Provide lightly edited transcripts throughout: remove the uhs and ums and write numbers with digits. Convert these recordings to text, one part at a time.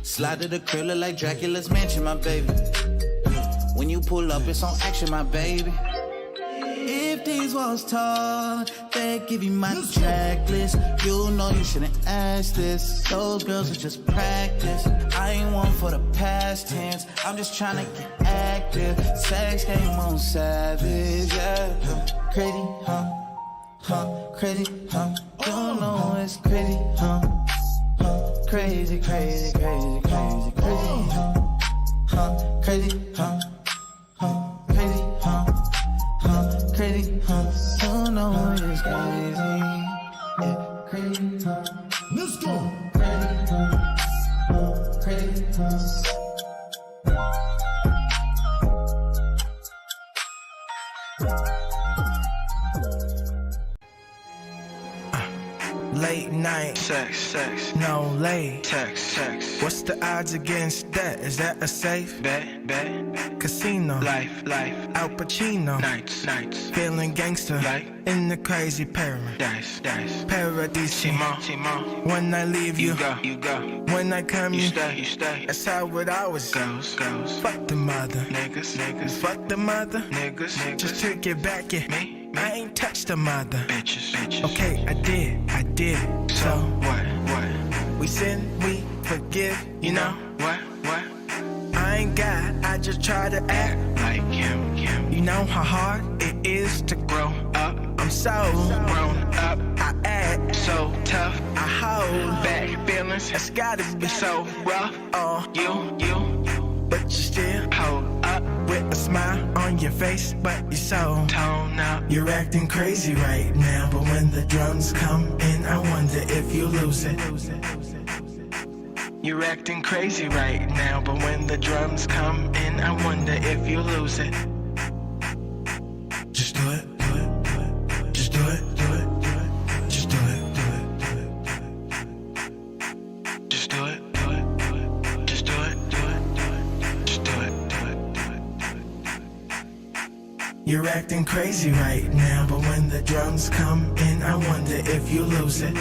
Slide to the crib, look like Dracula's mansion, my baby. When you pull up, it's on action, my baby. If these walls tall, they give you my checklist. You know you shouldn't ask this. Those girls are just practice. I ain't one for the past tense. I'm just trying to get active. Sex game on savage, yeah. Crazy, huh? Crazy, huh? You don't know it's crazy, huh? Crazy, crazy, crazy, crazy, crazy, huh? Crazy, huh? Crazy, huh? Crazy, huh? You know it's crazy, yeah. Crazy, huh? Let's go. Crazy, huh? Late night, sex, no late, text. What's the odds against that? Is that a safe Bet. casino? Life, Al Pacino, nights, feeling gangster, like in the crazy pyramid, dice. paradise. Chimo. When I leave you, You go. when I come, You you stay. That's how it always Goes. Fuck the mother, Niggas. fuck the mother. Niggas. Just to get back at Me. I ain't touched the mother. Bitches. Okay, I did. So what? We sin, we forgive. You know What? I ain't God. I just try to act Like him. You know how hard it is to Grow up, I'm so grown up, I act, so tough. I hold Back feelings, It's gotta be so rough. You but you still hold up, with a smile on your face, but you're so tone up. You're acting crazy right now, but when the drums come in, I wonder if you lose it. You're acting crazy right now, but when the drums come in, I wonder if you lose it. Just do it, just do it, just do it, Just do it, just do it, just do it. You're acting crazy right now, but when the drums come in, I wonder if you lose it.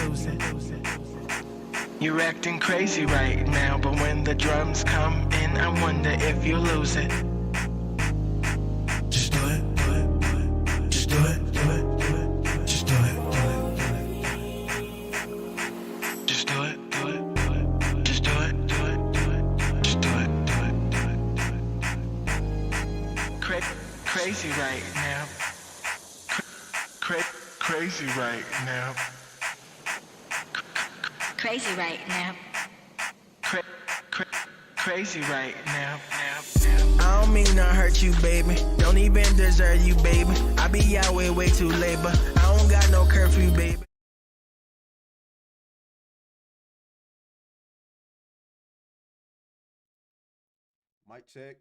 You're acting crazy right now, but when the drums come in, I wonder if you lose it. Just do it, just do it, just do it, Just do it, just do it, just do it. Crazy right now. Crazy right now. Crazy right now. Crazy right now. I don't mean to hurt you, baby. Don't even deserve you, baby. I be out way too late, but I don't got no curfew, baby. Mic check.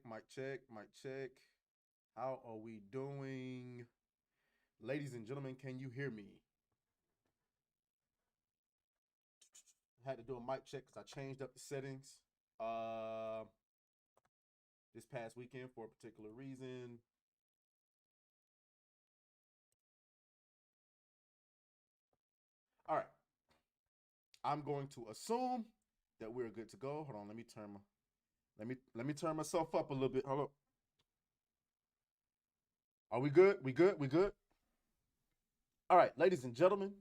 How are we doing? Ladies and gentlemen, can you hear me? I had to do a mic check because I changed up the settings this past weekend for a particular reason. All right. I'm going to assume that we're good to go. Hold on, let me turn myself up a little bit. Hold up. Are we good? We good? All right, ladies and gentlemen.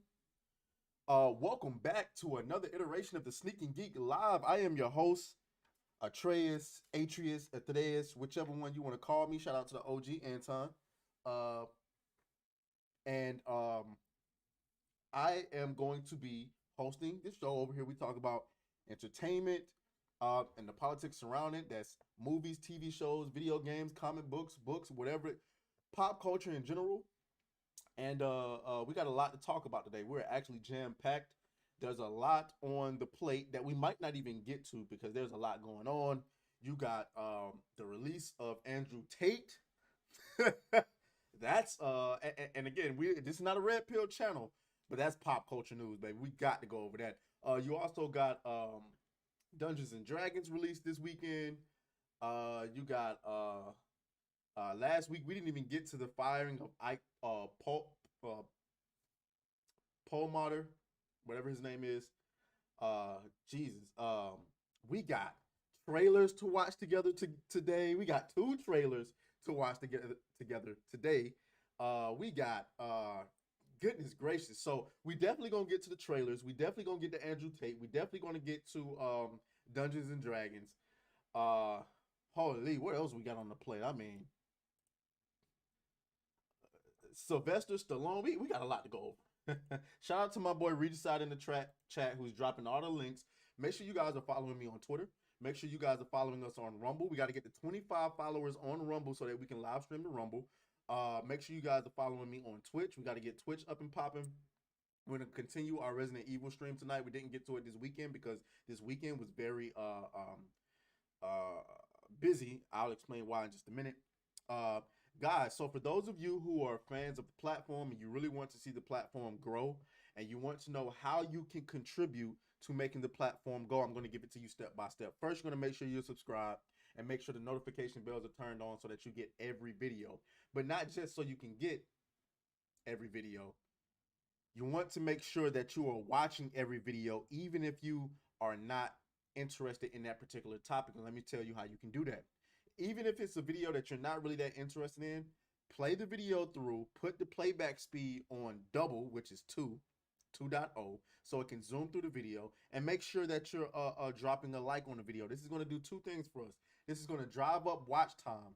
Welcome back to another iteration of the SNEEK and GEEK Live. I am your host, Atreus, whichever one you want to call me. Shout out to the OG, Anton. I am going to be hosting this show over here. We talk about entertainment and the politics surrounding it. That's movies, TV shows, video games, comic books, whatever, pop culture in general. And we got a lot to talk about today. We're actually jam-packed. There's a lot on the plate that we might not even get to because there's a lot going on. You got the release of Andrew Tate. That's and again, this is not a red pill channel, but that's pop culture news, baby. We got to go over that. You also got Dungeons and Dragons released this weekend. You got last week we didn't even get to the firing of Ike Polmater, whatever his name is. Jesus. We got trailers to watch together today. We got 2 trailers to watch together today. We got goodness gracious. So we definitely gonna get to the trailers. We definitely gonna get to Andrew Tate. We definitely gonna get to Dungeons and Dragons. Holy, what else we got on the plate? I mean, Sylvester, Stallone. We got a lot to go over. Shout out to my boy Regicide in the chat who's dropping all the links. Make sure you guys are following me on Twitter. Make sure you guys are following us on Rumble. We got to get to 25 followers on Rumble so that we can live stream the Rumble. Make sure you guys are following me on Twitch. We got to get Twitch up and popping. We're going to continue our Resident Evil stream tonight. We didn't get to it this weekend because this weekend was very busy. I'll explain why in just a minute. Guys, so for those of you who are fans of the platform and you really want to see the platform grow and you want to know how you can contribute to making the platform go, I'm going to give it to you step by step. First, you're going to make sure you're subscribed and make sure the notification bells are turned on so that you get every video. But not just so you can get every video. You want to make sure that you are watching every video, even if you are not interested in that particular topic. And let me tell you how you can do that. Even if it's a video that you're not really that interested in, play the video through, put the playback speed on double, which is 2.0, so it can zoom through the video, and make sure that you're dropping a like on the video. This is going to do 2 things for us. This is going to drive up watch time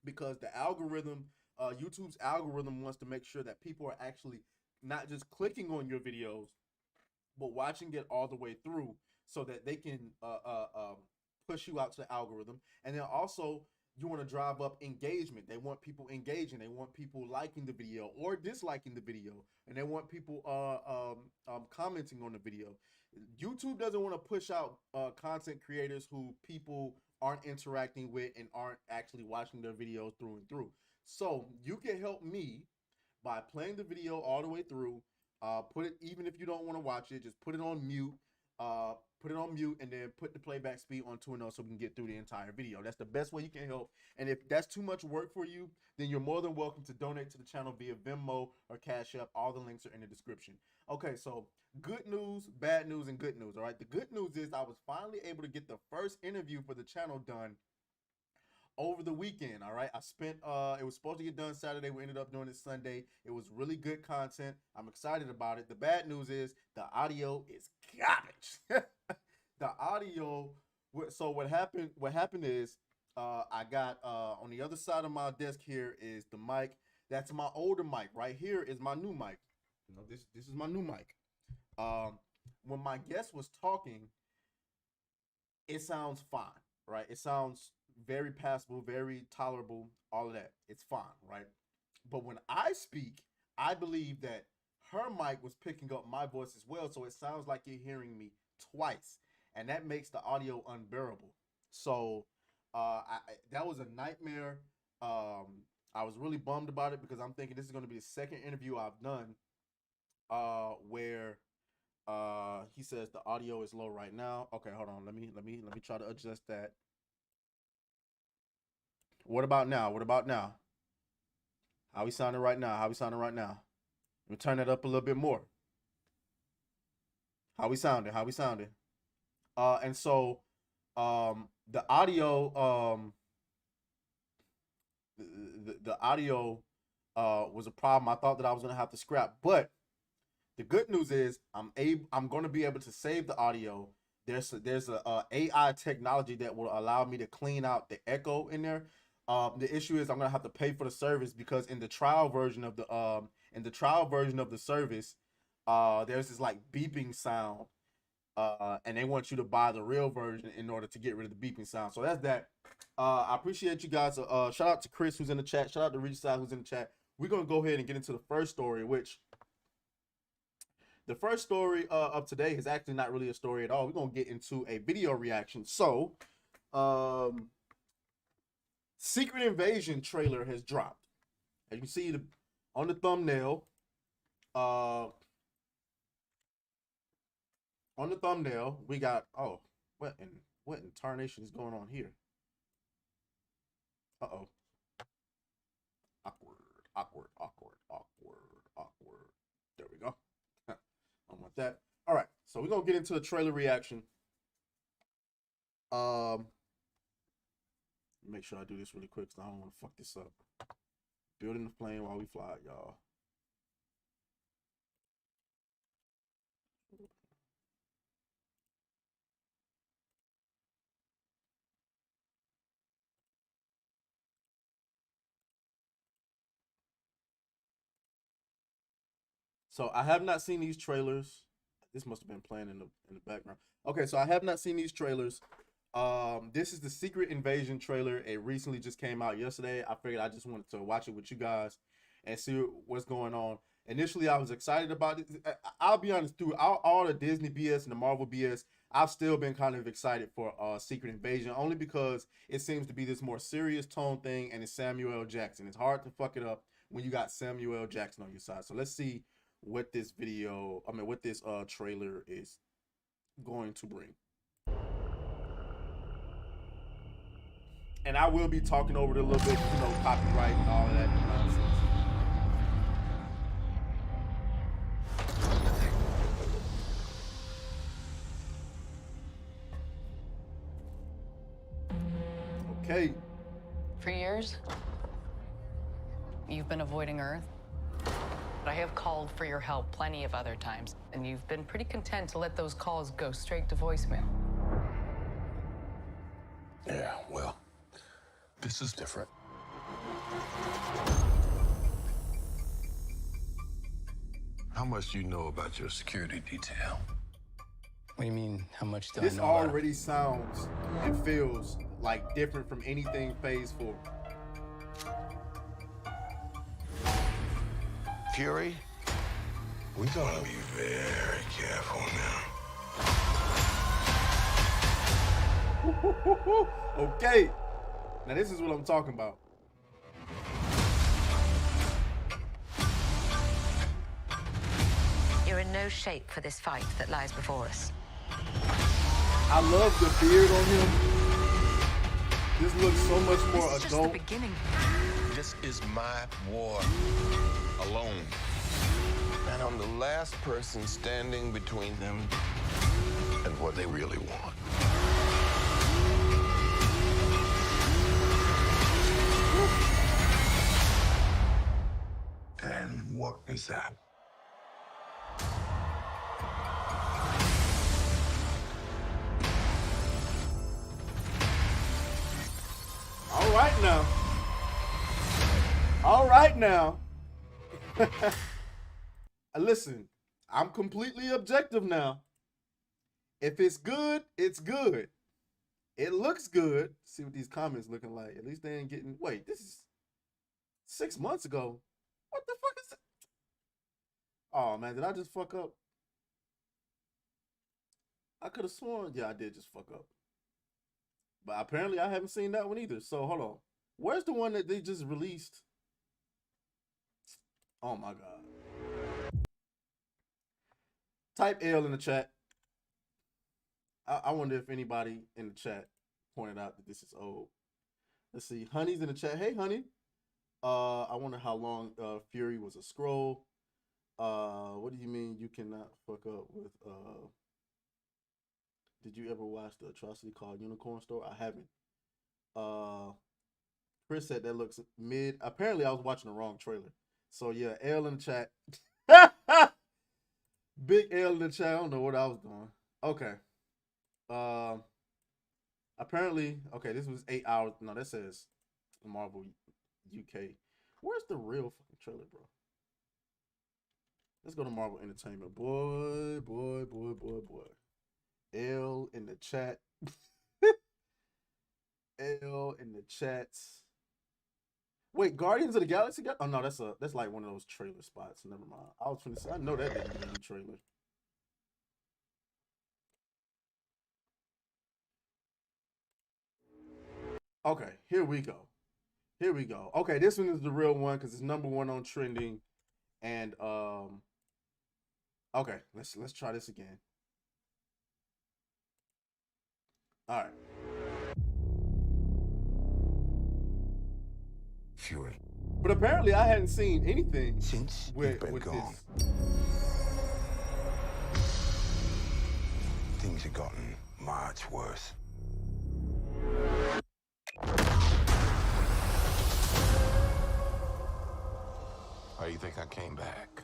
because the algorithm, YouTube's algorithm wants to make sure that people are actually not just clicking on your videos, but watching it all the way through so that they can push you out to the algorithm. And then also you want to drive up engagement. They want people engaging. They want people liking the video or disliking the video, and they want people commenting on the video. YouTube doesn't want to push out content creators who people aren't interacting with and aren't actually watching their videos through and through. So you can help me by playing the video all the way through. Put it, even if you don't want to watch it, just put it on mute. Put it on mute and then put the playback speed on 2.0 so we can get through the entire video. That's the best way you can help. And if that's too much work for you, then you're more than welcome to donate to the channel via Venmo or Cash App. All the links are in the description. Okay, so good news, bad news, and good news. All right, the good news is I was finally able to get the first interview for the channel done over the weekend. All right, I spent it was supposed to get done Saturday. We ended up doing it Sunday. It was really good content. I'm excited about it. The bad news is the audio is garbage. The audio, so what happened is I got on the other side of my desk here is the mic. That's my older mic. Right here is my new mic. You know, this is my new mic. When my guest was talking, it sounds fine, right? It sounds very passable, very tolerable, all of that. It's fine, right? But when I speak, I believe that her mic was picking up my voice as well, so it sounds like you're hearing me twice, and that makes the audio unbearable. So that was a nightmare. I was really bummed about it because I'm thinking this is going to be the second interview I've done where he says the audio is low right now. Okay, hold on. Let me try to adjust that. What about now? What about now? How we sounding right now? How we sounding right now? Let me turn it up a little bit more. How we sounding? How we sounding? And so the audio the audio was a problem. I thought that I was gonna have to scrap, but the good news is I'm gonna be able to save the audio. There's a AI technology that will allow me to clean out the echo in there. The issue is I'm gonna have to pay for the service because in the trial version of the service, there's this like beeping sound, and they want you to buy the real version in order to get rid of the beeping sound. So that's that. I appreciate you guys. Shout out to Chris who's in the chat. Shout out to Regicide who's in the chat. We're gonna go ahead and get into the first story, which the first story of today is actually not really a story at all. We're gonna get into a video reaction. So, Secret Invasion trailer has dropped. As you can see on the thumbnail, we got, oh, what in tarnation is going on here? Uh-oh. Awkward. There we go. I don't want that. All right, so we're gonna get into the trailer reaction. Make sure I do this really quick because I don't want to fuck this up. Building the plane while we fly, y'all. So I have not seen these trailers. This must have been playing in the background. Okay, so I have not seen these trailers. This is the Secret Invasion trailer. It recently just came out yesterday. I figured I just wanted to watch it with you guys and see what's going on. Initially, I was excited about it. I'll be honest, through all the Disney BS and the Marvel BS, I've still been kind of excited for Secret Invasion, only because it seems to be this more serious tone thing, and it's Samuel L. Jackson. It's hard to fuck it up when you got Samuel L. Jackson on your side. So let's see what this trailer is going to bring. And I will be talking over it a little bit, you know, copyright and all of that nonsense. Okay. For years, you've been avoiding Earth. I have called for your help plenty of other times, and you've been pretty content to let those calls go straight to voicemail. Yeah, well, this is different. How much do you know about your security detail? What do you mean, how much do I This know about it? already sounds and feels like different from anything Phase 4. Fury, we're gonna be very careful now. Okay. Now this is what I'm talking about. You're in no shape for this fight that lies before us. I love the beard on him. This looks so much more This is just adult. the beginning. This is my war alone. And I'm the last person standing between them and what they really want. And what is that? All right now. All right now. Listen, I'm completely objective now. If it's good, it's good. It looks good. See what these comments looking like. At least they ain't getting. Wait, this is 6 months ago. What the fuck is it? Oh man, did I just fuck up? I could have sworn. Yeah, I did just fuck up. But apparently I haven't seen that one either. So hold on. Where's the one that they just released? Oh my God. Type L in the chat. I wonder if anybody in the chat pointed out that this is old. Let's see. Honey's in the chat. Hey, Honey. I wonder how long Fury was a scroll. What do you mean you cannot fuck up with did you ever watch the atrocity called Unicorn Store? I haven't. Chris said that looks mid. Apparently I was watching the wrong trailer. So yeah, L in the chat. Big L in the chat. I don't know what I was doing. Okay. Apparently, okay, this was 8 hours. No, that says Marvel UK. Where's the real fucking trailer, bro? Let's go to Marvel Entertainment. Boy. L in the chat. L in the chat. Wait, Guardians of the Galaxy? Oh no, that's like one of those trailer spots. Never mind. I was trying to say, I know that didn't get a new trailer. Okay, here we go. Here we go. Okay, this one is the real one because it's #1 on trending. And okay, let's try this again. All right. Fury. But apparently I hadn't seen anything Since with you've been gone, this. things have gotten much worse. you think I came back?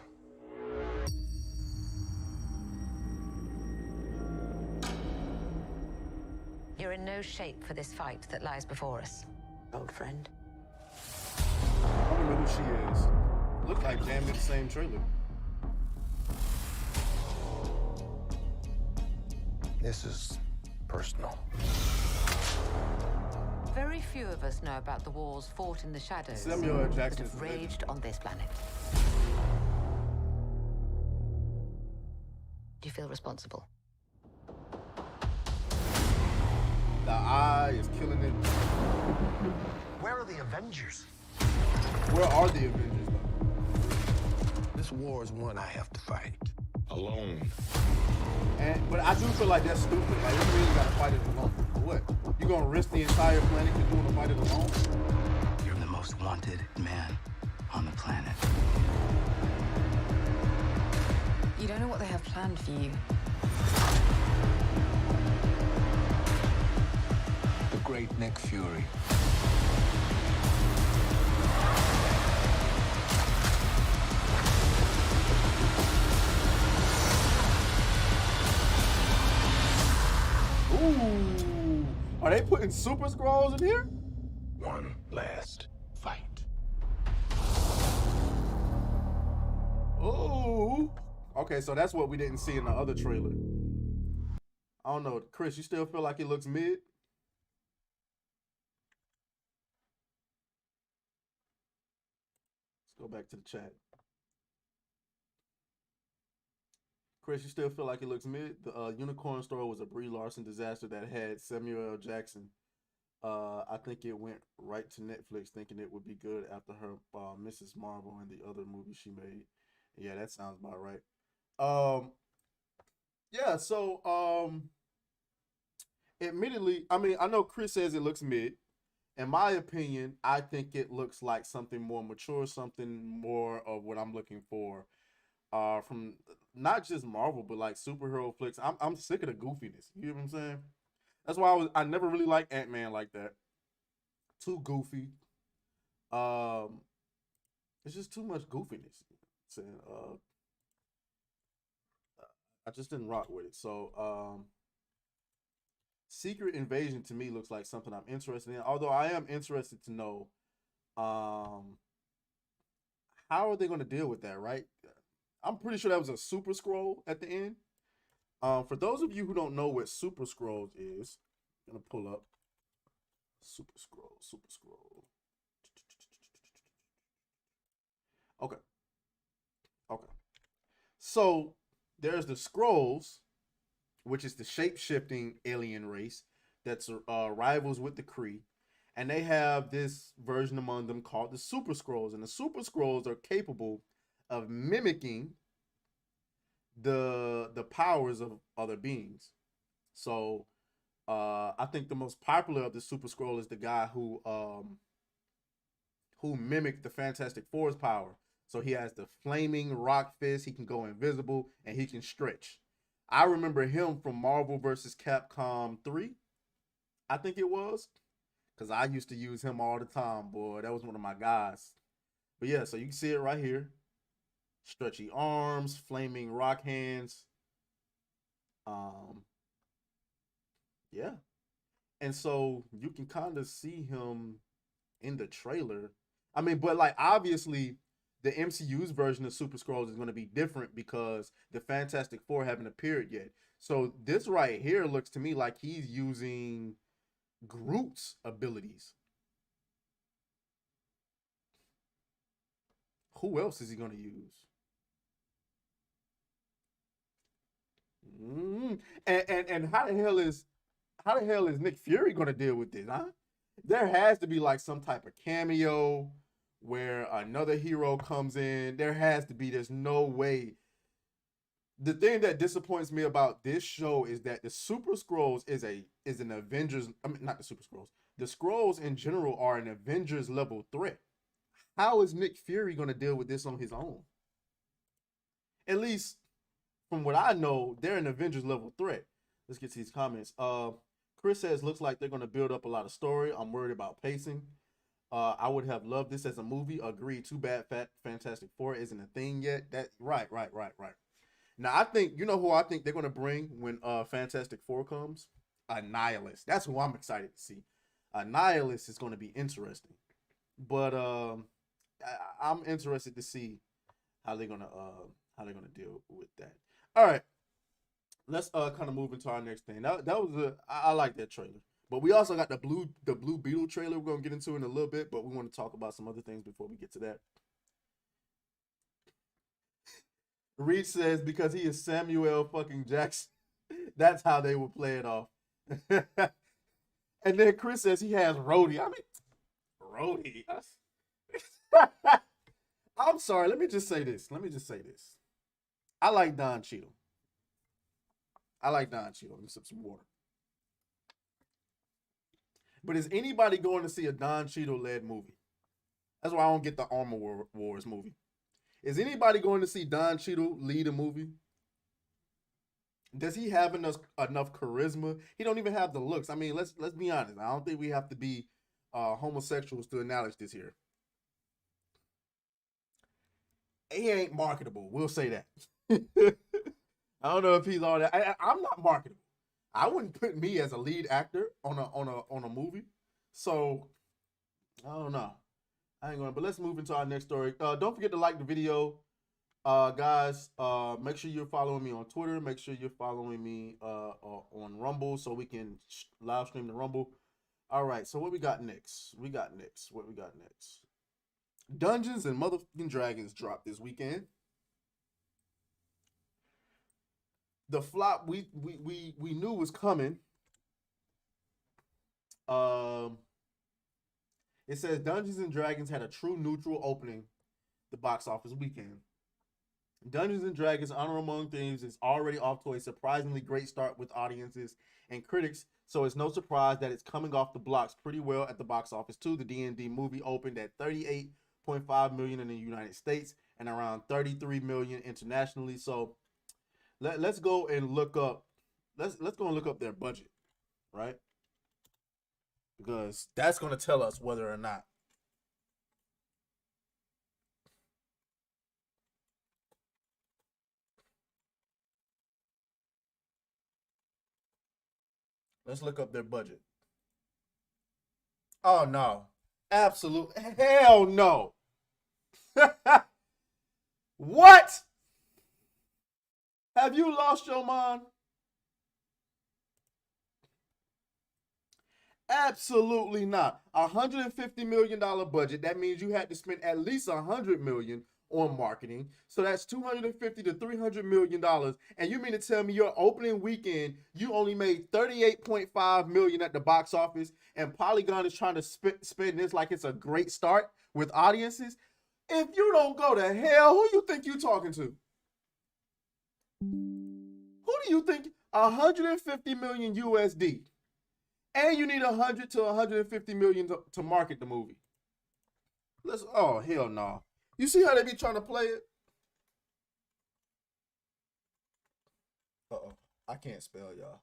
You're in no shape for this fight that lies before us, old friend. I don't know who she is. Look like damn near the same trailer. This is personal. Very few of us know about the wars fought in the shadows Samuel L. that Jackson is have the legend. raged on this planet. Do you feel responsible? The eye is killing it. Where are the Avengers? Where are the Avengers though? This war is one I have to fight. Alone. But I do feel like that's stupid. Like, what do you mean you gotta fight it alone? For what? You gonna risk the entire planet to doing a fight it alone? You're the most wanted man on the planet. You don't know what they have planned for you. The great Nick Fury. Ooh. Are they putting Super Scrolls in here? One last fight. Ooh. Okay, so that's what we didn't see in the other trailer. I don't know. Chris, you still feel like it looks mid? Let's go back to the chat. Chris, you still feel like it looks mid? The Unicorn Store was a Brie Larson disaster that had Samuel L. Jackson. I think it went right to Netflix thinking it would be good after her Mrs. Marvel and the other movie she made. Yeah, that sounds about right. Yeah, so admittedly, I mean, I know Chris says it looks mid. In my opinion, I think it looks like something more mature, something more of what I'm looking for from not just Marvel, but like superhero flicks. I'm sick of the goofiness. You know what I'm saying? That's why I never really liked Ant-Man like that. Too goofy. It's just too much goofiness. Saying I just didn't rock with it. So Secret Invasion to me looks like something I'm interested in. Although I am interested to know how are they going to deal with that, right? I'm pretty sure that was a Super Scroll at the end. For those of you who don't know what Super Scrolls is, I'm going to pull up Super Scroll. Okay. So there's the Skrulls, which is the shape-shifting alien race that's rivals with the Kree. And they have this version among them called the Super Skrulls. And the Super Skrulls are capable of mimicking the powers of other beings. So I think the most popular of the Super Skrull is the guy who mimicked the Fantastic Four's power. So he has the flaming rock fist, he can go invisible, and he can stretch. I remember him from Marvel vs. Capcom 3, I think it was. Because I used to use him all the time, boy. That was one of my guys. But yeah, so you can see it right here. Stretchy arms, flaming rock hands. Yeah. And so you can kind of see him in the trailer. I mean, but like obviously the MCU's version of Super Skrulls is going to be different because the Fantastic Four haven't appeared yet. So this right here looks to me like he's using Groot's abilities. Who else is he going to use? And how the hell is Nick Fury going to deal with this, huh? There has to be like some type of cameo where another hero comes in. There has to be. There's no way. The thing that disappoints me about this show is that the Super Skrulls is an Avengers. I mean, not the Super Skrulls. The Skrulls in general are an Avengers level threat. How is Nick Fury going to deal with this on his own? At least from what I know, they're an Avengers level threat. Let's get to these comments. Chris says, looks like they're going to build up a lot of story. I'm worried about pacing. I would have loved this as a movie. Agreed. Too bad Fantastic Four isn't a thing yet. That right. Now I think you know who I think they're gonna bring when Fantastic Four comes. Annihilus. That's who I'm excited to see. Annihilus is gonna be interesting, but I'm interested to see how they're gonna deal with that. All right, let's kind of move into our next thing. That was I like that trailer. But we also got the blue Beetle trailer we're gonna get into in a little bit, but we want to talk about some other things before we get to that. Reed says because he is Samuel fucking Jackson, that's how they will play it off. And then Chris says he has Rhodey. I mean, Rhodey. I'm sorry. Let me just say this. I like Don Cheadle. Let me sip some water. But is anybody going to see a Don Cheadle-led movie? That's why I don't get the Armor Wars movie. Is anybody going to see Don Cheadle lead a movie? Does he have enough charisma? He don't even have the looks. I mean, let's be honest. I don't think we have to be homosexuals to acknowledge this here. He ain't marketable. We'll say that. I don't know if he's all that. I'm not marketable. I wouldn't put me as a lead actor on a movie. So I don't know. I ain't gonna. But let's move into our next story. Don't forget to like the video, guys. Make sure you're following me on Twitter. Make sure you're following me on Rumble so we can live stream the Rumble. All right. So what we got next? What we got next? Dungeons and Motherfucking Dragons dropped this weekend. The flop we knew was coming. It says Dungeons and Dragons had a true neutral opening the box office weekend. Dungeons and Dragons Honor Among Thieves is already off to a surprisingly great start with audiences and critics, so it's no surprise that it's coming off the blocks pretty well at the box office too. The DnD movie opened at $38.5 million in the United States and around $33 million internationally. So let's go and look up. Let's go and look up their budget, right? Because that's going to tell us whether or not. Let's look up their budget. Oh no. Absolute hell no. What? Have you lost your mind? Absolutely not. $150 million budget. That means you had to spend at least $100 million on marketing. So that's $250 to $300 million. And you mean to tell me your opening weekend, you only made $38.5 million at the box office, and Polygon is trying to spend this like it's a great start with audiences? If you don't go to hell, who you think you talking to? Who do you think? 150 million USD. And you need 100 to 150 million to market the movie. Oh, hell no. You see how they be trying to play it? Uh-oh. I can't spell, y'all.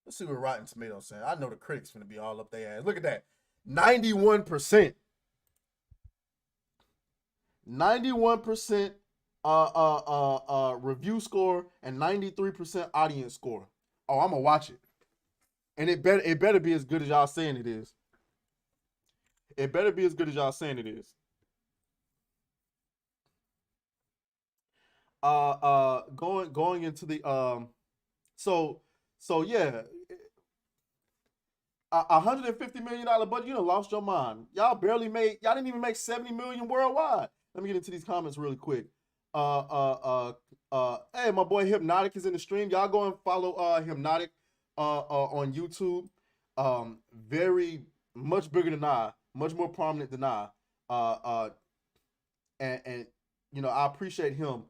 Let's see what Rotten Tomatoes saying. I know the critics finna be all up their ass. Look at that. 91%. 91% review score and 93% audience score. Oh, I'm gonna watch it. And it better be as good as y'all saying it is. It better be as good as y'all saying it is. Going into the so yeah, $150 million budget. You done lost your mind. Y'all didn't even make 70 million worldwide. Let me get into these comments really quick. Hey, my boy Hypnotic is in the stream. Y'all go and follow Hypnotic on YouTube. Very much bigger than I, much more prominent than I. And you know, I appreciate him.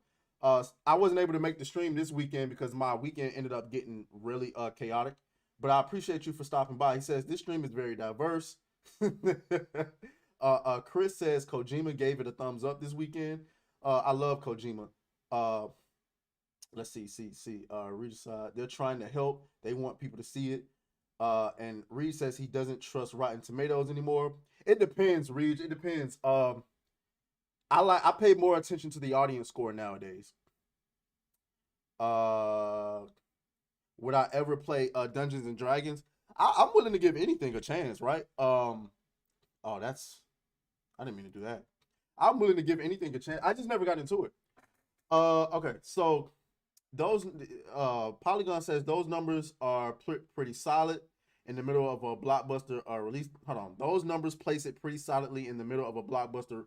I wasn't able to make the stream this weekend because my weekend ended up getting really chaotic. But I appreciate you for stopping by. He says this stream is very diverse. Chris says Kojima gave it a thumbs up this weekend. I love Kojima. Let's see. Regicide. They're trying to help. They want people to see it. And Reed says he doesn't trust Rotten Tomatoes anymore. It depends, Reed. It depends. I pay more attention to the audience score nowadays. Would I ever play Dungeons and Dragons? I'm willing to give anything a chance, right? Oh, I didn't mean to do that. I'm willing to give anything a chance. I just never got into it. Okay, so those Polygon says those numbers are pretty solid in the middle of a blockbuster release. Hold on, those numbers place it pretty solidly in the middle of a blockbuster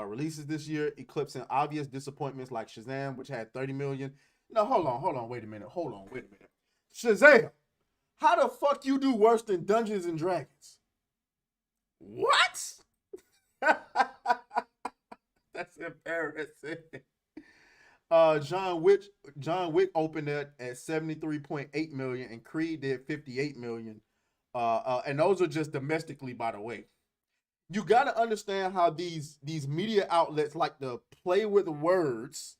releases this year, eclipsing obvious disappointments like Shazam, which had 30 million. No, hold on, wait a minute. Shazam, how the fuck you do worse than Dungeons and Dragons? What? That's embarrassing. John Wick opened at 73.8 million, and Creed did 58 million. And those are just domestically, by the way. You got to understand how these media outlets like to play with words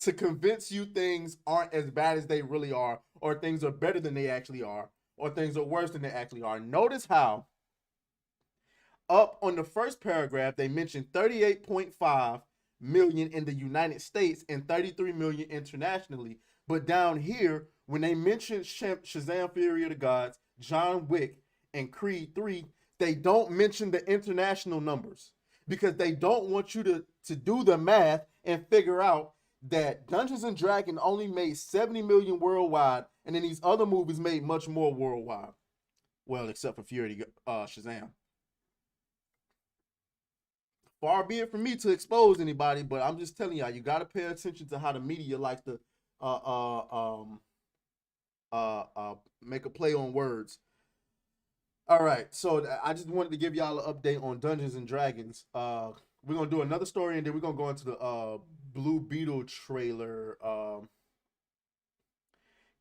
to convince you things aren't as bad as they really are, or things are better than they actually are, or things are worse than they actually are. Notice how up on the first paragraph, they mentioned 38.5 million in the United States and 33 million internationally. But down here, when they mention Shazam Fury of the Gods, John Wick, and Creed 3, they don't mention the international numbers because they don't want you to do the math and figure out that Dungeons and Dragons only made 70 million worldwide, and then these other movies made much more worldwide. Well, except for Shazam. Far be it from me to expose anybody, but I'm just telling y'all, you got to pay attention to how the media likes to make a play on words. All right, so I just wanted to give y'all an update on Dungeons and Dragons. We're gonna do another story, and then we're gonna go into the Blue Beetle trailer.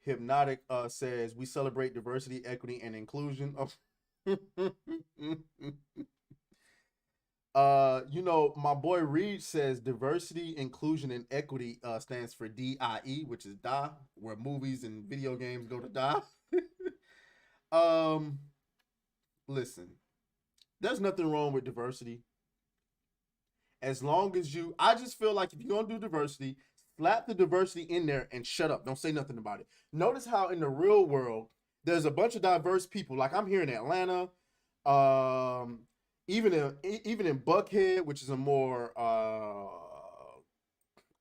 Hypnotic says we celebrate diversity, equity, and inclusion. You know, my boy Reed says diversity, inclusion, and equity stands for DIE, which is die, where movies and video games go to die. Listen, there's nothing wrong with diversity. As long as I just feel like if you're gonna do diversity, slap the diversity in there and shut up. Don't say nothing about it. Notice how in the real world, there's a bunch of diverse people. Like I'm here in Atlanta, even in Buckhead, which is a more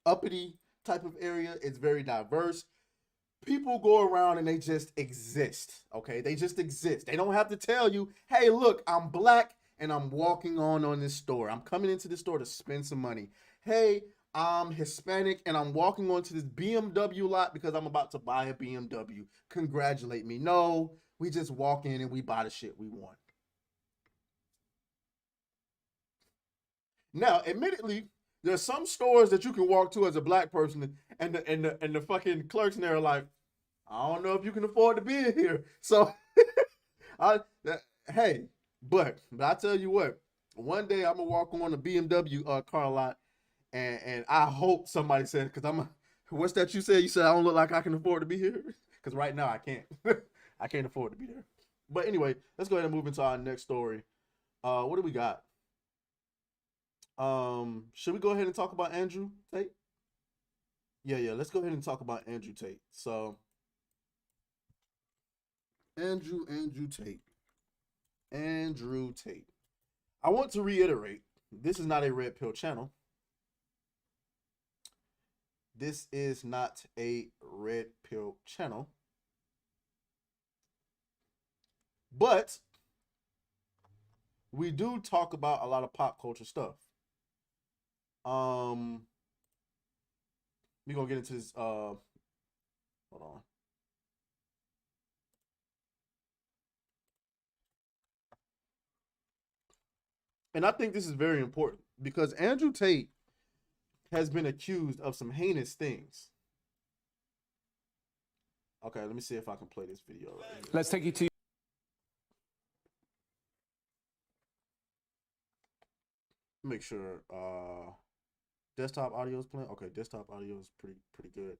uppity type of area, it's very diverse. People go around and they just exist, okay? They just exist. They don't have to tell you, hey, look, I'm black and I'm walking on this store. I'm coming into this store to spend some money. Hey, I'm Hispanic and I'm walking onto this BMW lot because I'm about to buy a BMW. Congratulate me. No, we just walk in and we buy the shit we want. Now, admittedly, there's some stores that you can walk to as a black person and the fucking clerks in there are like, I don't know if you can afford to be in here. So, hey, but I tell you what, one day I'm gonna walk on a BMW car lot, and I hope somebody says, because what's that you said? You said I don't look like I can afford to be here? Because right now I can't. I can't afford to be there. But anyway, let's go ahead and move into our next story. What do we got? Should we go ahead and talk about Andrew Tate? Yeah, let's go ahead and talk about Andrew Tate. So, Andrew Tate. I want to reiterate, this is not a red pill channel. This is not a red pill channel. But we do talk about a lot of pop culture stuff. We're gonna get into this. Hold on. And I think this is very important because Andrew Tate has been accused of some heinous things. Okay, let me see if I can play this video right here. Let's take you to. Make sure desktop audio is playing. Okay, desktop audio is pretty good.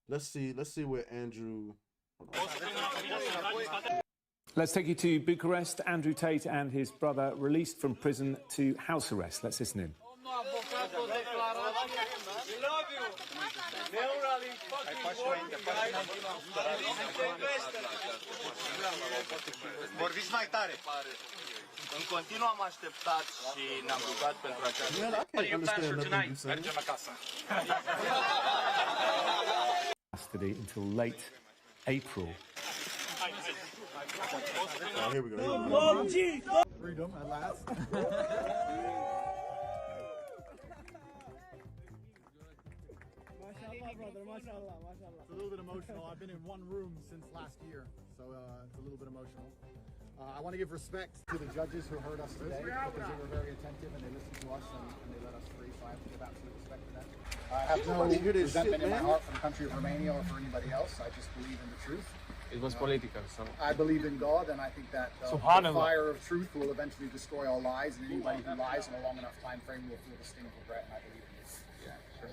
Let's see what Andrew. Let's take you to Bucharest. Andrew Tate and his brother released from prison to house arrest. Let's listen in. Vorbiți mai tare. În continuu am așteptat și ne-am rugat pentru această... Mergem acasă. Custody until late April. Oh, here we go. Freedom at last. It's a little bit emotional. I've been in one room since last year, so it's a little bit emotional. I want to give respect to the judges who heard us today because they were very attentive and they listened to us and they let us free, so I have to give absolute respect to them. I have no resentment in my heart for the country of Romania or for anybody else. I just believe in the truth. It was political, so... I believe in God, and I think that the fire of truth will eventually destroy all lies, and anybody who lies in a long enough time frame will feel the sting of regret, and I believe in this. Yeah, sure.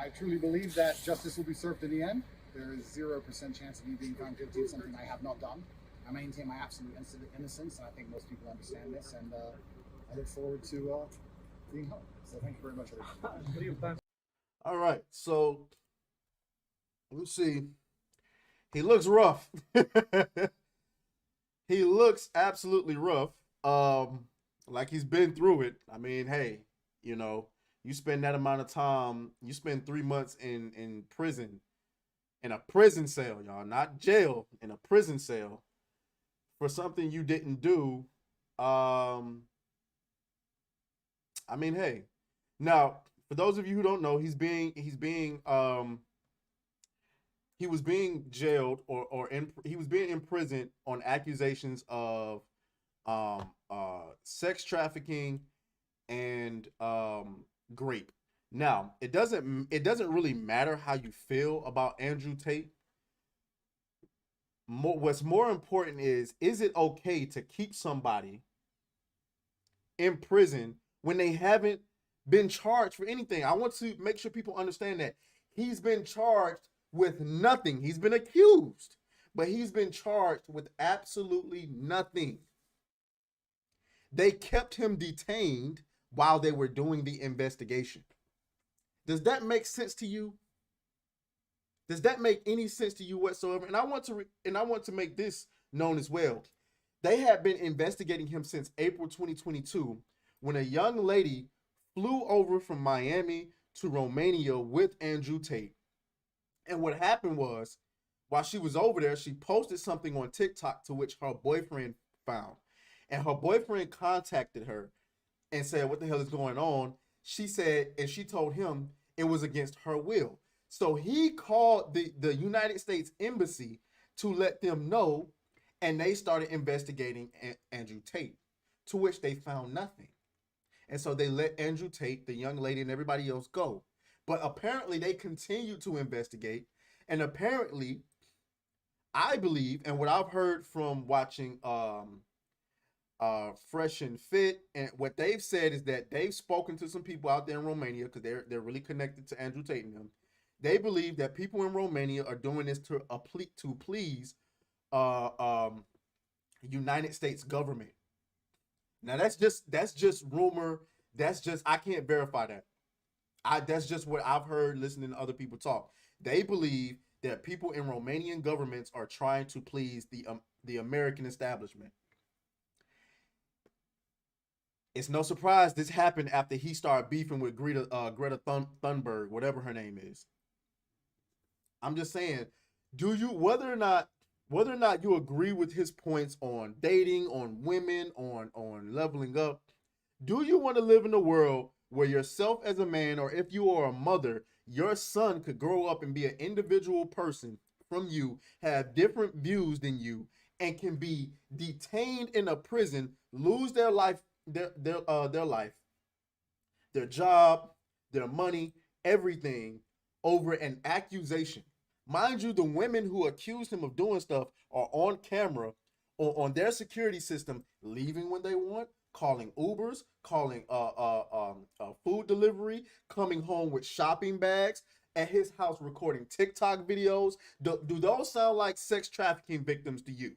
I truly believe that justice will be served in the end. There is 0% chance of me being found guilty of something I have not done. I maintain my absolute innocence, and I think most people understand this, and I look forward to being home. So thank you very much, everybody. All right, so let's see. He looks rough. He looks absolutely rough. Like he's been through it. I mean, hey, you know, you spend that amount of time, you spend 3 months in prison, in a prison cell, y'all, not jail, in a prison cell for something you didn't do. I mean, hey. Now, for those of you who don't know, he was being jailed he was being imprisoned on accusations of sex trafficking and rape. Now, it doesn't really matter how you feel about Andrew Tate. What's more important is it okay to keep somebody in prison when they haven't been charged for anything? I want to make sure people understand that he's been charged with nothing. He's been accused, but he's been charged with absolutely nothing. They kept him detained while they were doing the investigation. Does that make sense to you? Does that make any sense to you whatsoever? And I want to make this known as well. They have been investigating him since April 2022, when a young lady flew over from Miami to Romania with Andrew Tate. And what happened was, while she was over there, she posted something on TikTok to which her boyfriend found. And her boyfriend contacted her and said, what the hell is going on? She said, and she told him it was against her will. So he called the United States Embassy to let them know, and they started investigating Andrew Tate, to which they found nothing. And so they let Andrew Tate, the young lady, and everybody else go. But apparently they continue to investigate. And apparently, I believe, and what I've heard from watching Fresh and Fit, and what they've said is that they've spoken to some people out there in Romania, because they're really connected to Andrew Tate and them. They believe that people in Romania are doing this to please United States government. Now that's just rumor. I can't verify that. That's just what I've heard listening to other people talk. They believe that people in Romanian governments are trying to please the American establishment. It's no surprise this happened after he started beefing with Greta Thunberg, whatever her name is. I'm just saying, whether or not you agree with his points on dating, on women, on leveling up, do you want to live in a world where yourself as a man, or if you are a mother, your son could grow up and be an individual person from you, have different views than you, and can be detained in a prison, lose their life, their job, their money, everything over an accusation? Mind you, the women who accused him of doing stuff are on camera or on their security system, leaving when they want, calling Ubers, calling food delivery, coming home with shopping bags, at his house recording TikTok videos. Do those sound like sex trafficking victims to you?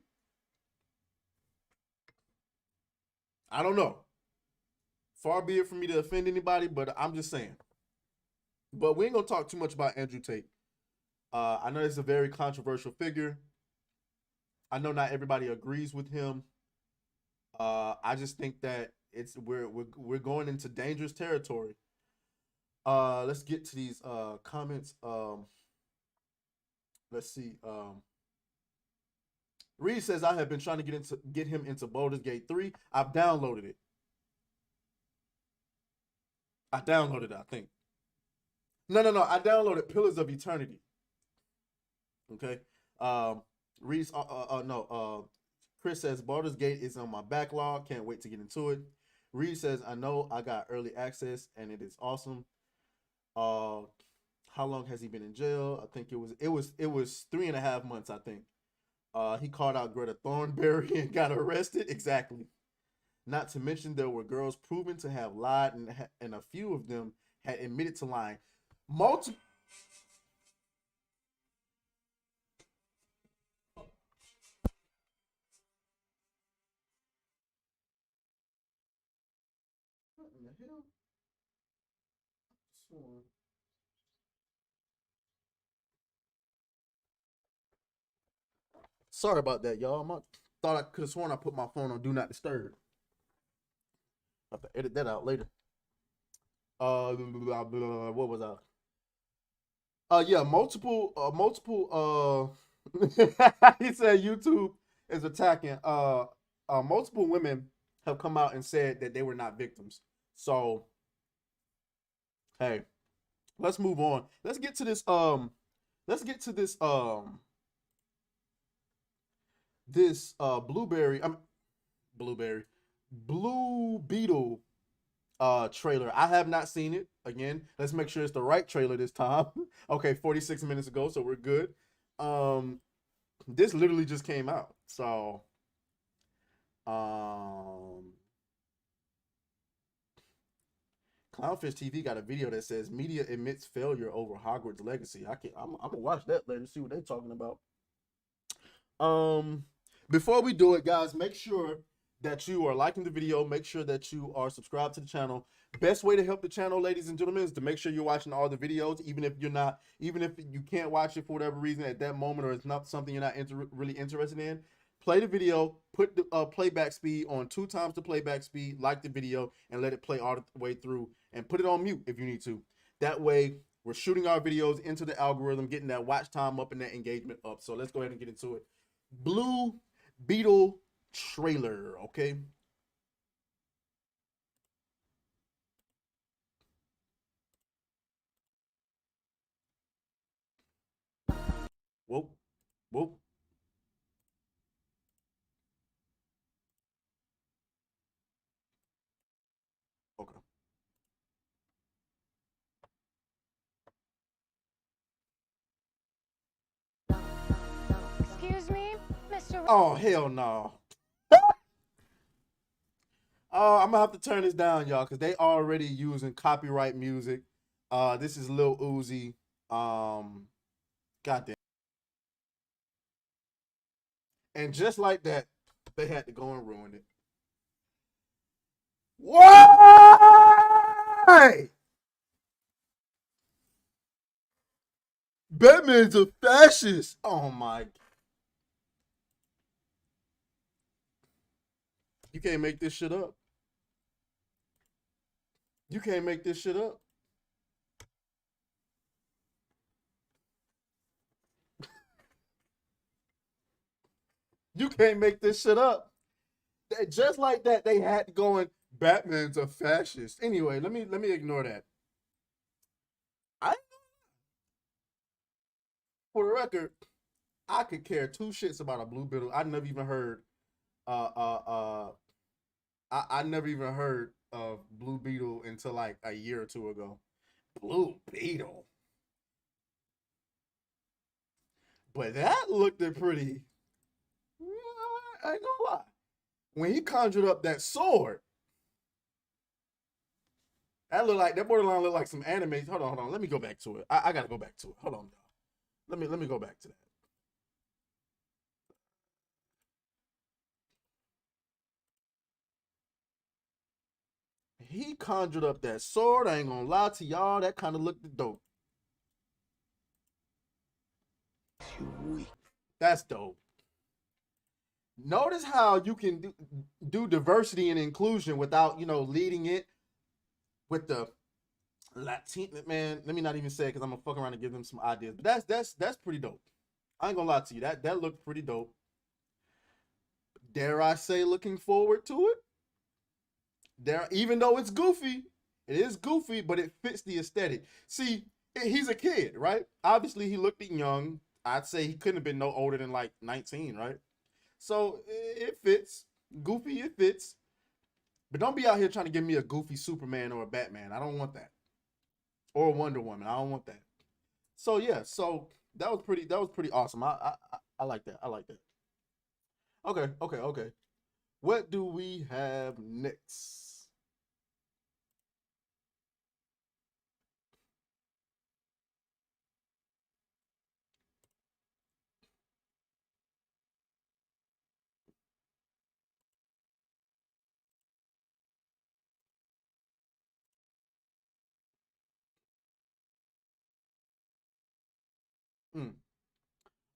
I don't know. Far be it for me to offend anybody, but I'm just saying. But we ain't gonna talk too much about Andrew Tate. I know he's a very controversial figure. I know not everybody agrees with him. I just think that we're going into dangerous territory. Let's get to these comments. Let's see. Reed says, I have been trying to get him into Baldur's Gate 3. I've downloaded it. I think. No. I downloaded Pillars of Eternity. Okay. Reed's Chris says Baldur's Gate is on my backlog. Can't wait to get into it. Reed says, I know I got early access and it is awesome. How long has he been in jail? I think it was 3.5 months, I think. He called out Greta Thunberg and got arrested. Exactly. Not to mention there were girls proven to have lied, and a few of them had admitted to lying. Multiple. What in the hell? Sorry about that, y'all. Thought I could have sworn I put my phone on Do Not Disturb. I have to edit that out later. What was I? Yeah, multiple. He said YouTube is attacking. Multiple women have come out and said that they were not victims. So, hey, let's move on. Let's get to this. Blue Beetle trailer. I have not seen it. Again, let's make sure it's the right trailer this time. Okay, 46 minutes ago, so we're good. This literally just came out. So Clownfish TV got a video that says media admits failure over Hogwarts Legacy. I'm gonna watch that later, see what they're talking about. Before we do it, guys, make sure that you are liking the video. Make sure that you are subscribed to the channel. Best way to help the channel, ladies and gentlemen, is to make sure you're watching all the videos, even if you can't watch it for whatever reason at that moment, or it's not something you're not really interested in. Play the video, put the playback speed on 2 times the playback speed, like the video, and let it play all the way through, and put it on mute if you need to. That way, we're shooting our videos into the algorithm, getting that watch time up and that engagement up. So let's go ahead and get into it. Blue Beetle trailer, okay? Whoa. Okay. Excuse me, Mr. Oh, hell no. I'm gonna have to turn this down, y'all, because they already using copyright music. This is Lil Uzi. Goddamn. And just like that, they had to go and ruin it. Why? Batman's a fascist. Oh my. You can't make this shit up. You can't make this shit up. You can't make this shit up. Just like that, they had to go and Batman's a fascist. Anyway, let me ignore that. For the record, I could care 2 shits about a Blue Beetle. I never even heard I never even heard of Blue Beetle until like a year or 2 ago. Blue Beetle. But that looked pretty. I ain't gonna lie. When he conjured up that sword, That borderline look like some anime. Hold on. Let me go back to it. I gotta go back to it. Hold on, y'all. Let me go back to that. He conjured up that sword. I ain't gonna lie to y'all. That kind of looked dope. That's dope. Notice how you can do diversity and inclusion without, leading it with the Latin. Man, let me not even say it because I'm gonna fuck around and give them some ideas. But that's pretty dope. I ain't gonna lie to you. That looked pretty dope. Dare I say, looking forward to it. Even though it's goofy, it is goofy, but it fits the aesthetic. See, he's a kid, right? Obviously, he looked young. I'd say he couldn't have been no older than like 19, right? So it fits. Goofy, it fits. But don't be out here trying to give me a goofy Superman or a Batman. I don't want that. Or a Wonder Woman. I don't want that. So yeah, so that was pretty awesome. I like that. I like that. Okay. What do we have next?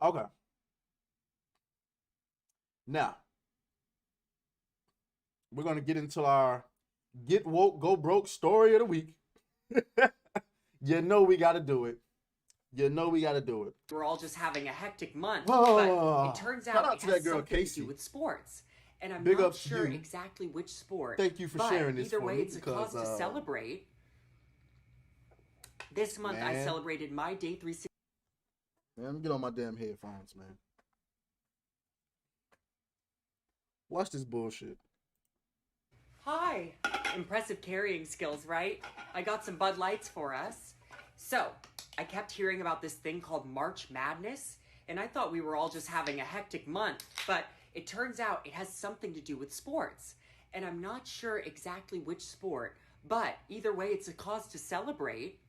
Okay. Now, we're going to get into our Get Woke, Go Broke story of the week. You know we got to do it. We're all just having a hectic month, but it turns out it has something to do with sports. And I'm not sure exactly which sport. Thank you for sharing this either for way, me it's a cause to celebrate. This month, I celebrated my day 360. Man, let me get on my damn headphones, man. Watch this bullshit. Hi. Impressive carrying skills, right? I got some Bud Lights for us. So, I kept hearing about this thing called March Madness, and I thought we were all just having a hectic month, but it turns out it has something to do with sports. And I'm not sure exactly which sport, but either way, it's a cause to celebrate.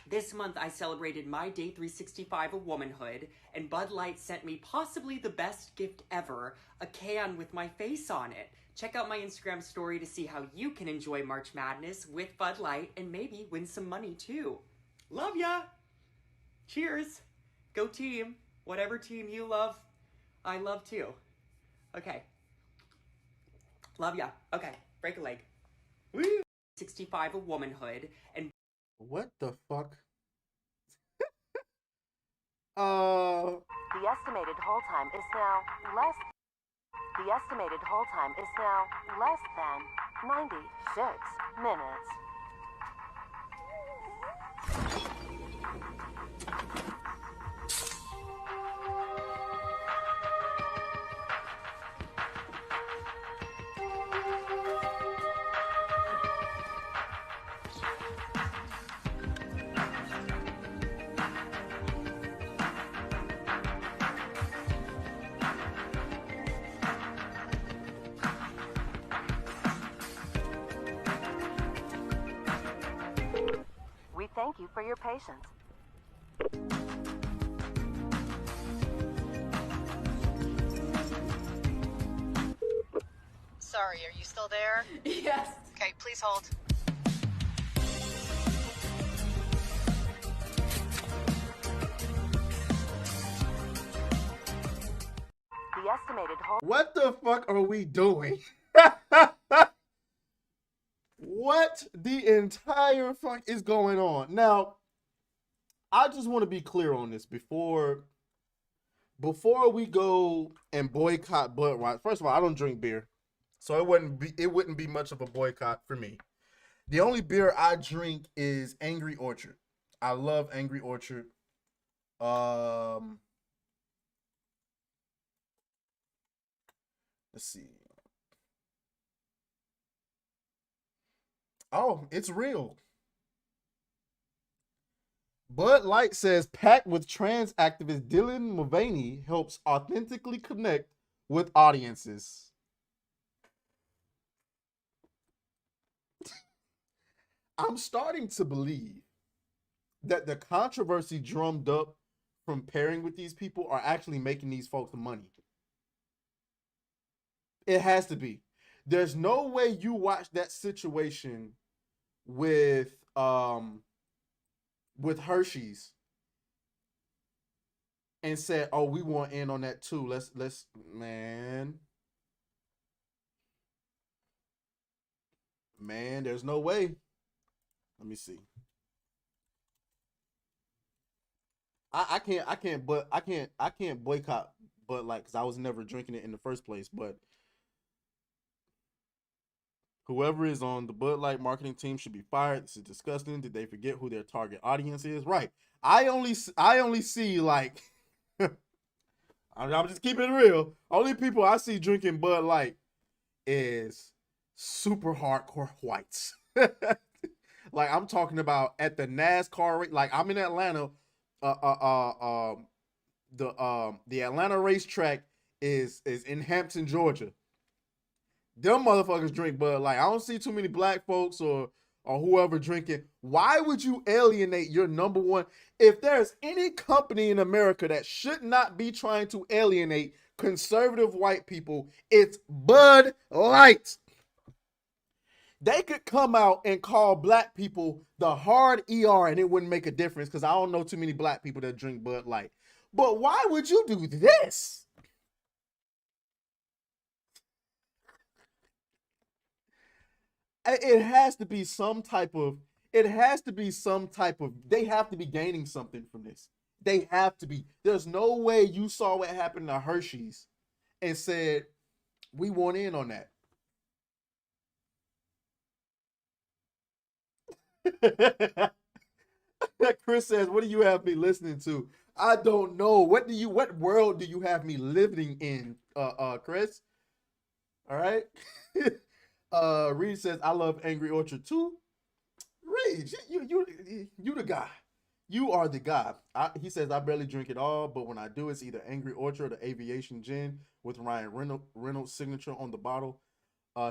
This month, I celebrated my day 365 of womanhood, and Bud Light sent me possibly the best gift ever, a can with my face on it. Check out my Instagram story to see how you can enjoy March Madness with Bud Light and maybe win some money too. Love ya! Cheers! Go team! Whatever team you love, I love too. Okay. Love ya. Okay, break a leg. Woo! 65 of womanhood, and what the fuck? The estimated hold time is now less. The estimated hold time is now less than 96 minutes. We thank you for your patience. Sorry, are you still there? Yes. Okay, please hold. The estimated hold. What the fuck are we doing? What the entire fuck is going on? Now, I just want to be clear on this before we go and boycott Budweiser. First of all, I don't drink beer, so it wouldn't be much of a boycott for me. The only beer I drink is Angry Orchard. I love Angry Orchard. Let's see. Oh, it's real. Bud Light says packed with trans activist Dylan Mulvaney helps authentically connect with audiences. I'm starting to believe that the controversy drummed up from pairing with these people are actually making these folks money. It has to be. There's no way you watch that situation with Hershey's and said, "Oh, we want in on that too. Let's man. Man, there's no way." Let me see. I can't boycott Bud Light because I was never drinking it in the first place. But whoever is on the Bud Light marketing team should be fired. This is disgusting. Did they forget who their target audience is? Right. I only see like I'm just keeping it real. Only people I see drinking Bud Light is super hardcore whites. Like I'm talking about at the NASCAR race. Like I'm in Atlanta. The Atlanta racetrack is in Hampton, Georgia. Them motherfuckers drink Bud Light. I don't see too many black folks or whoever drinking. Why would you alienate your number one? If there's any company in America that should not be trying to alienate conservative white people, it's Bud Light. They could come out and call black people the hard ER and it wouldn't make a difference because I don't know too many black people that drink Bud Light. But why would you do this? It has to be some type of, they have to be gaining something from this. They have to be. There's no way you saw what happened to Hershey's and said, we want in on that. Chris says, what do you have me listening to? I don't know. What world do you have me living in, Chris? All right. Reed says, I love Angry Orchard too. Reed, you the guy. You are the guy. He says, I barely drink it all, but when I do, it's either Angry Orchard or Aviation Gin with Ryan Reynolds' signature on the bottle.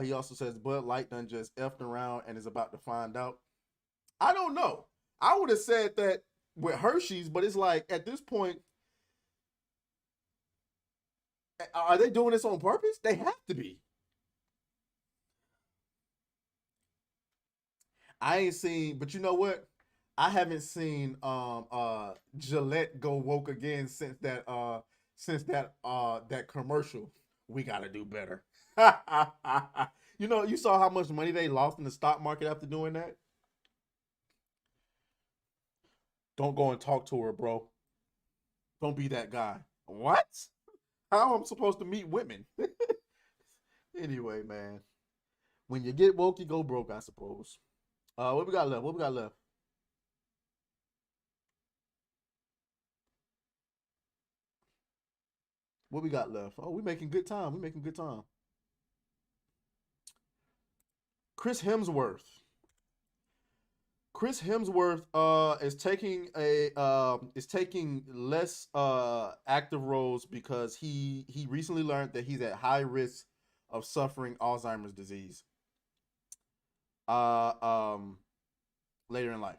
He also says, Bud Light done just effed around and is about to find out. I don't know. I would have said that with Hershey's, but it's like, at this point, are they doing this on purpose? They have to be. I ain't seen, but you know what? I haven't seen Gillette go woke again since that commercial. We gotta do better. You know, you saw how much money they lost in the stock market after doing that. Don't go and talk to her, bro. Don't be that guy. What? How am I supposed to meet women? Anyway, man. When you get woke, you go broke, I suppose. What we got left? What we got left? What we got left? Oh, we're making good time. We're making good time. Chris Hemsworth. Chris Hemsworth is taking less active roles because he recently learned that he's at high risk of suffering Alzheimer's disease later in life.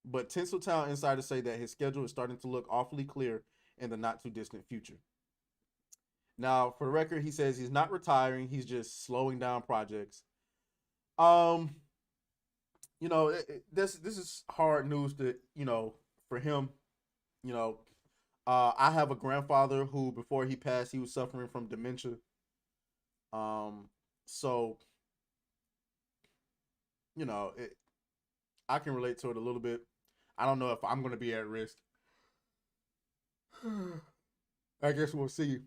But Tinseltown insiders say that his schedule is starting to look awfully clear in the not too distant future. Now, for the record, he says he's not retiring, he's just slowing down projects. You know, this is hard news to, you know, for him. You know, I have a grandfather who, before he passed, he was suffering from dementia. So, you know, I can relate to it a little bit. I don't know if I'm going to be at risk. I guess we'll see.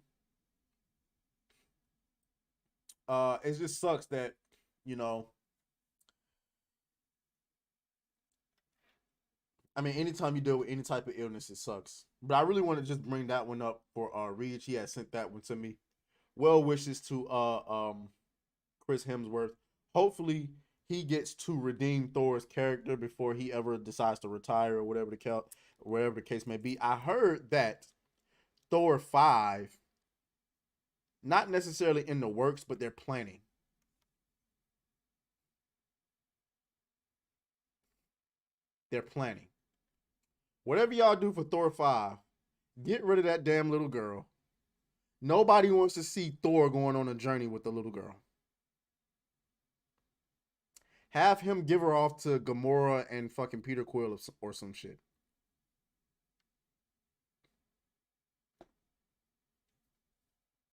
It just sucks that, you know, I mean, anytime you deal with any type of illness, it sucks. But I really want to just bring that one up for Reed. He had sent that one to me. Well wishes to Chris Hemsworth. Hopefully he gets to redeem Thor's character before he ever decides to retire or whatever the case may be. I heard that Thor 5, not necessarily in the works, but they're planning. they're planning. Whatever y'all do for Thor 5, get rid of that damn little girl. Nobody wants to see Thor going on a journey with the little girl. Have him give her off to Gamora and fucking Peter Quill or some shit.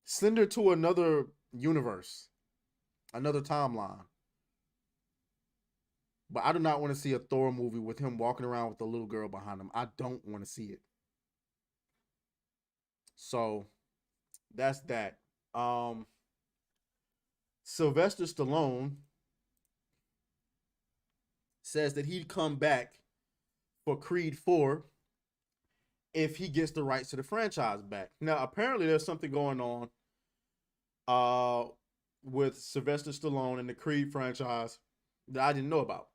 Send her to another universe, another timeline. But I do not want to see a Thor movie with him walking around with the little girl behind him. I don't want to see it. So that's that. Sylvester Stallone says that he'd come back for Creed 4 if he gets the rights to the franchise back. Now, apparently there's something going on with Sylvester Stallone and the Creed franchise that I didn't know about.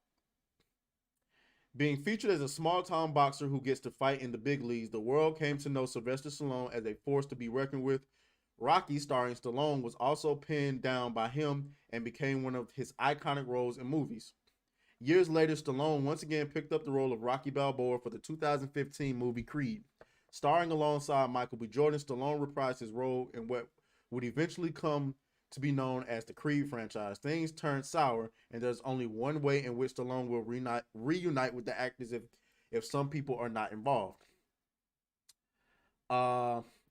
Being featured as a small-time boxer who gets to fight in the big leagues, the world came to know Sylvester Stallone as a force to be reckoned with. Rocky, starring Stallone, was also pinned down by him and became one of his iconic roles in movies. Years later, Stallone once again picked up the role of Rocky Balboa for the 2015 movie Creed. Starring alongside Michael B. Jordan, Stallone reprised his role in what would eventually come to be known as the Creed franchise. Things turned sour, and there's only one way in which Stallone will reunite with the actors if some people are not involved.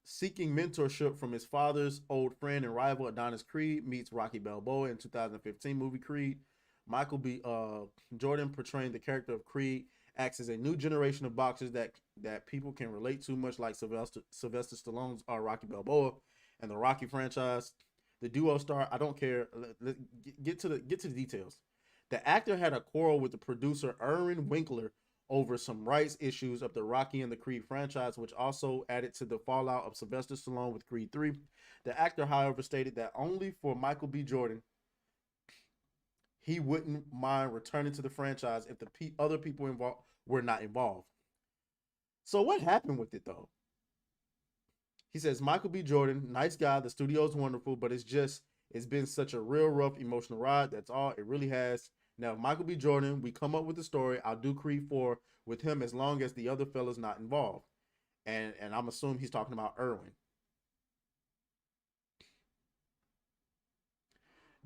Seeking mentorship from his father's old friend and rival Adonis Creed meets Rocky Balboa in 2015 movie Creed. Michael B. Jordan, portraying the character of Creed, acts as a new generation of boxers that people can relate to, much like Sylvester Stallone's Rocky Balboa and the Rocky franchise. The duo star, I don't care. Get to the details. The actor had a quarrel with the producer Erwin Winkler over some rights issues of the Rocky and the Creed franchise, which also added to the fallout of Sylvester Stallone with Creed 3. The actor, however, stated that only for Michael B. Jordan, he wouldn't mind returning to the franchise if the other people involved were not involved. So what happened with it, though? He says, Michael B. Jordan, nice guy, the studio's wonderful, but it's been such a real rough emotional ride. That's all it really has. Now, if Michael B. Jordan, we come up with a story, I'll do Creed 4 with him as long as the other fella's not involved. And I'm assuming he's talking about Erwin.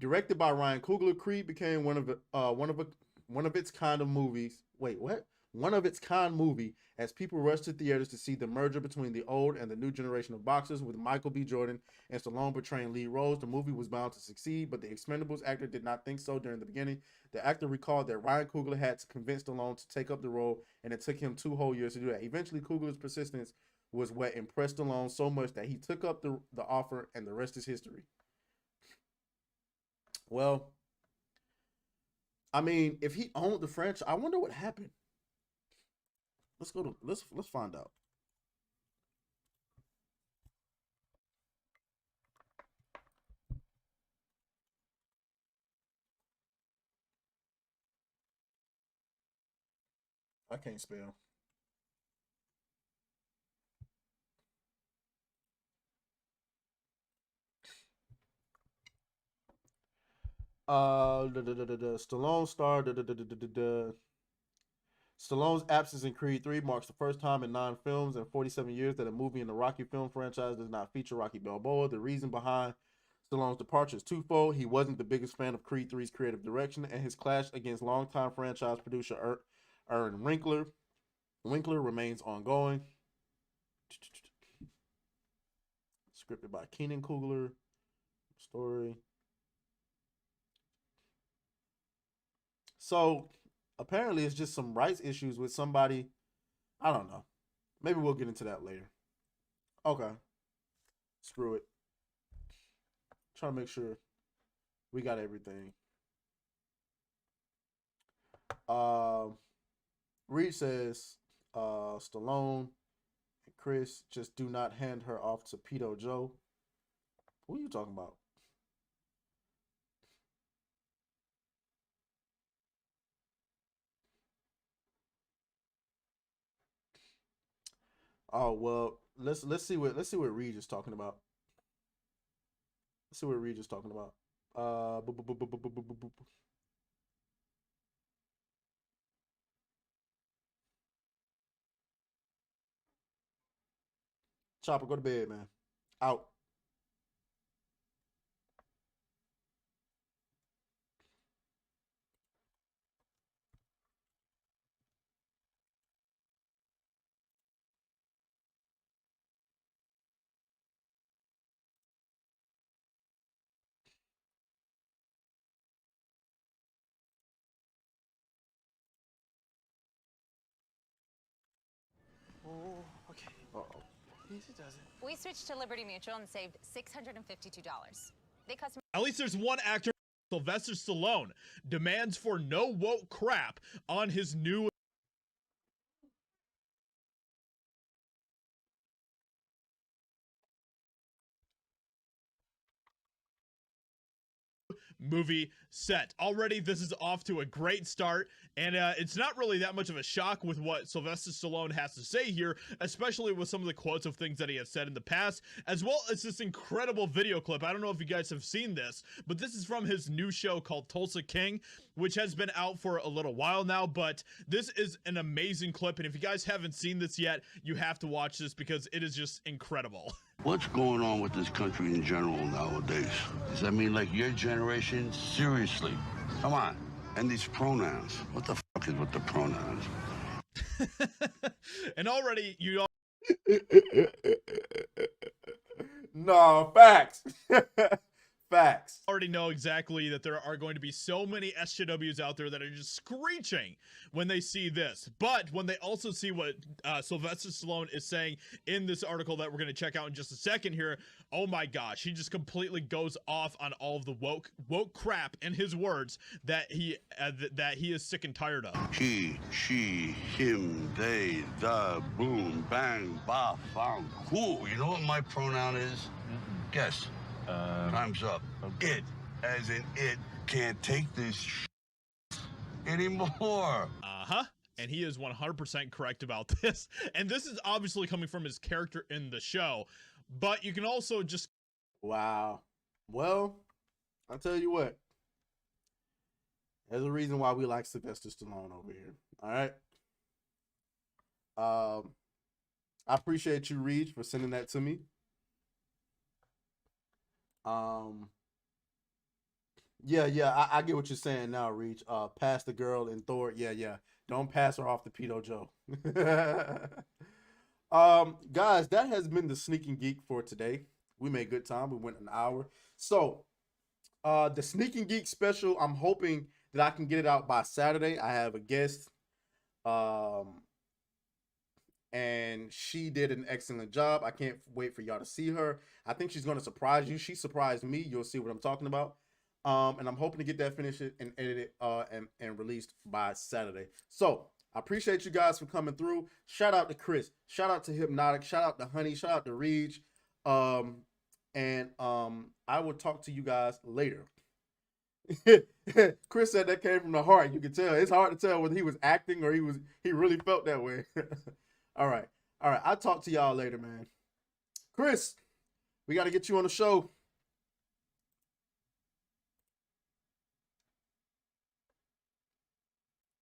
Directed by Ryan Coogler, Creed became one of its kind of movies. Wait, what? One of its kind movie as people rushed to theaters to see the merger between the old and the new generation of boxers, with Michael B. Jordan and Stallone portraying lead roles. The movie was bound to succeed, but the Expendables actor did not think so during the beginning. The actor recalled that Ryan Coogler had to convince Stallone to take up the role, and it took him 2 whole years to do that. Eventually, Coogler's persistence was what impressed Stallone so much that he took up the offer, and the rest is history. Well, I mean, if he owned the franchise, I wonder what happened. Let's find out. I can't spell. Stallone star. Stallone's absence in Creed 3 marks the first time in 9 films and 47 years that a movie in the Rocky film franchise does not feature Rocky Balboa. The reason behind Stallone's departure is twofold. He wasn't the biggest fan of Creed 3's creative direction, and his clash against longtime franchise producer Erwin Winkler remains ongoing. Scripted by Keenan Coogler. Story. So apparently it's just some rights issues with somebody. I don't know. Maybe we'll get into that later. Okay. Screw it. Trying to make sure we got everything. Reed says Stallone and Chris just do not hand her off to Pedo Joe. What are you talking about? Oh well, let's see what Reed is talking about. Let's see what Reed is talking about. Chopper, go to bed, man. Out. Oh, okay. Uh-oh. Easy does it. We switched to Liberty Mutual and saved $652. They customer. At least there's one actor, Sylvester Stallone, demands for no woke crap on his new movie set. Already, this is off to a great start, and it's not really that much of a shock with what Sylvester Stallone has to say here, especially with some of the quotes of things that he has said in the past, as well as this incredible video clip. I don't know if you guys have seen this, but this is from his new show called Tulsa King, which has been out for a little while now, but this is an amazing clip, and if you guys haven't seen this yet, you have to watch this because it is just incredible. What's going on with this country in general nowadays? Does that mean like your generation? Seriously. Come on. And these pronouns. What the fuck is with the pronouns? And already you No, facts. Facts. Already know exactly that there are going to be so many SJWs out there that are just screeching when they see this. But when they also see what Sylvester Stallone is saying in this article that we're going to check out in just a second here, oh my gosh, he just completely goes off on all of the woke crap, in his words, that he is sick and tired of. He, she, him, they, the, boom, bang, ba, fang, cool. You know what my pronoun is? Guess. Time's up. It, as in it, can't take this anymore. Uh-huh. And he is 100% correct about this. And this is obviously coming from his character in the show. But you can also just... Wow. Well, I'll tell you what. There's a reason why we like Sylvester Stallone over here. All right? I appreciate you, Reed, for sending that to me. Yeah, I get what you're saying now, Reach. Pass the girl in Thor. Yeah. Don't pass her off to Pedo Joe. Guys, that has been the Sneaking Geek for today. We made good time. We went an hour. So, the Sneaking Geek special, I'm hoping that I can get it out by Saturday. I have a guest. And she did an excellent job. I can't wait for y'all to see her. I think she's going to surprise you. She surprised me. You'll see what I'm talking about. And I'm hoping to get that finished and edited and released by Saturday. So I appreciate you guys for coming through. Shout out to Chris. Shout out to Hypnotic. Shout out to Honey. Shout out to Reed. And I will talk to you guys later. Chris said that came from the heart. You can tell. It's hard to tell whether he was acting or he really felt that way. All right. I'll talk to y'all later, man. Chris, we got to get you on the show.